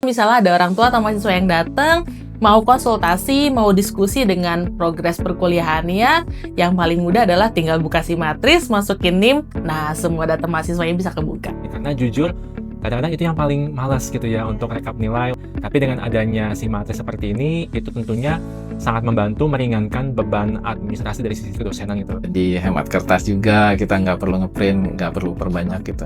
Misalnya ada orang tua atau mahasiswa yang datang, mau konsultasi, mau diskusi dengan progres perkuliahannya, yang paling mudah adalah tinggal buka Simatris, masukin NIM, nah semua data mahasiswanya bisa kebuka. Karena jujur, kadang-kadang itu yang paling malas gitu ya untuk rekap nilai. Tapi dengan adanya Simatris seperti ini, itu tentunya sangat membantu meringankan beban administrasi dari sisi kedosenan gitu. Jadi hemat kertas juga, kita nggak perlu ngeprint, nggak perlu perbanyak gitu.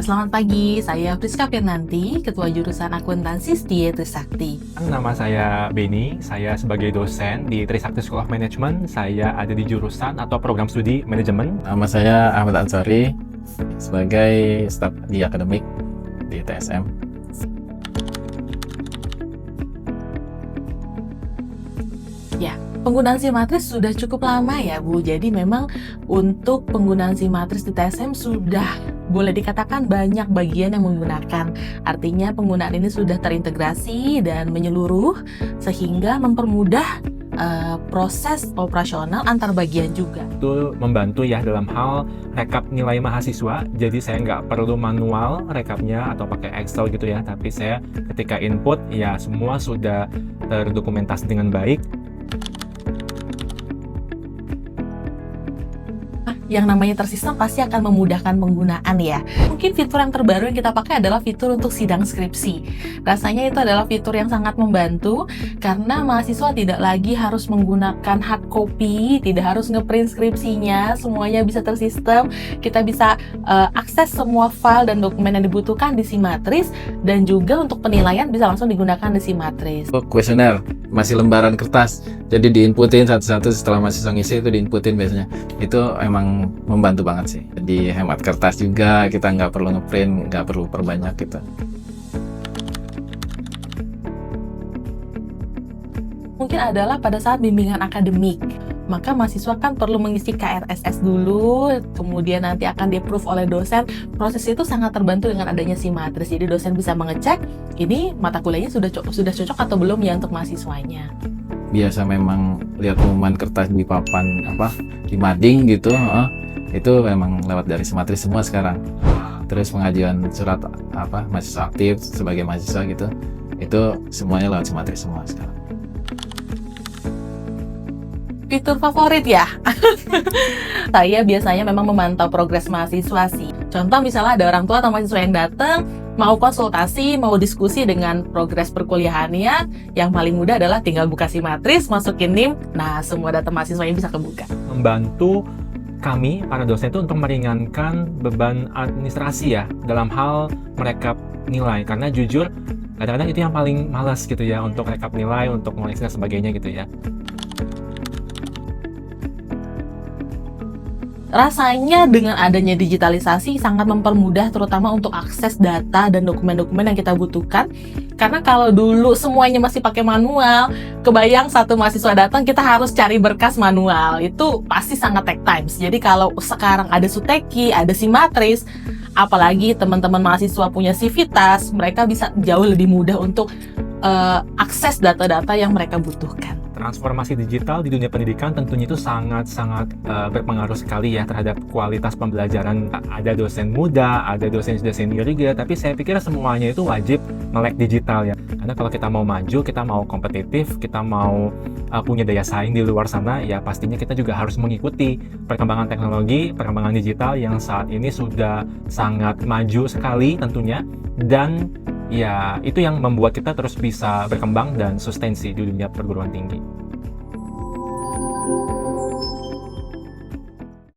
Selamat pagi, saya Friska Firnanti, Ketua Jurusan Akuntansi Setia Trisakti. Nama saya Beni, saya sebagai dosen di Trisakti School of Management. Saya ada di jurusan atau program studi manajemen. Nama saya Ahmad Ansari, sebagai staf di akademik di TSM. Ya, penggunaan Simatris sudah cukup lama ya Bu, jadi memang untuk penggunaan Simatris di TSM sudah boleh dikatakan banyak bagian yang menggunakan. Artinya penggunaan ini sudah terintegrasi dan menyeluruh sehingga mempermudah proses operasional antar bagian juga. Itu membantu ya dalam hal rekap nilai mahasiswa, jadi saya nggak perlu manual rekapnya atau pakai Excel gitu ya, tapi saya ketika input ya semua sudah terdokumentasi dengan baik. Yang namanya tersistem pasti akan memudahkan penggunaan ya. Mungkin fitur yang terbaru yang kita pakai adalah fitur untuk sidang skripsi. Rasanya itu adalah fitur yang sangat membantu karena mahasiswa tidak lagi harus menggunakan hard copy, tidak harus ngeprint skripsinya, semuanya bisa tersistem. Kita bisa akses semua file dan dokumen yang dibutuhkan di Simatris, dan juga untuk penilaian bisa langsung digunakan di Simatris. Kuesioner masih lembaran kertas, jadi diinputin satu-satu setelah mahasiswa ngisi itu diinputin biasanya. Itu emang membantu banget sih. Jadi hemat kertas juga, kita nggak perlu ngeprint, nggak perlu perbanyak gitu. Mungkin adalah pada saat bimbingan akademik, maka mahasiswa kan perlu mengisi KRSS dulu, kemudian nanti akan di-approve oleh dosen. Proses itu sangat terbantu dengan adanya Simatris. Jadi dosen bisa mengecek ini mata kuliahnya sudah cocok atau belum ya untuk mahasiswanya. Biasa memang lihat pengumuman kertas di papan di mading gitu, itu memang lewat dari Simatris semua sekarang. Terus pengajuan surat mahasiswa aktif sebagai mahasiswa gitu, itu semuanya lewat Simatris semua sekarang. Fitur favorit ya? Saya biasanya memang memantau progres mahasiswa sih. Contoh misalnya ada orang tua atau mahasiswa yang datang, mau konsultasi, mau diskusi dengan progres perkuliahannya, yang paling mudah adalah tinggal buka Simatris, masukin NIM, nah semua data mahasiswanya bisa kebuka. Membantu kami, para dosen itu untuk meringankan beban administrasi ya, dalam hal merekap nilai. Karena jujur, kadang-kadang itu yang paling malas gitu ya, untuk rekap nilai, untuk ngoreksi dan sebagainya gitu ya. Rasanya dengan adanya digitalisasi sangat mempermudah terutama untuk akses data dan dokumen-dokumen yang kita butuhkan. Karena kalau dulu semuanya masih pakai manual, kebayang satu mahasiswa datang kita harus cari berkas manual, itu pasti sangat take times. Jadi kalau sekarang ada Suteki, ada Simatris, apalagi teman-teman mahasiswa punya Sivitas, mereka bisa jauh lebih mudah untuk akses data-data yang mereka butuhkan. Transformasi digital di dunia pendidikan tentunya itu sangat-sangat berpengaruh sekali ya terhadap kualitas pembelajaran. Ada dosen muda, ada dosen sudah senior juga, tapi saya pikir semuanya itu wajib melek digital ya. Karena kalau kita mau maju, kita mau kompetitif, kita mau punya daya saing di luar sana, ya pastinya kita juga harus mengikuti perkembangan teknologi, perkembangan digital yang saat ini sudah sangat maju sekali tentunya. Dan ya, itu yang membuat kita terus bisa berkembang dan sustain sih di dunia perguruan tinggi.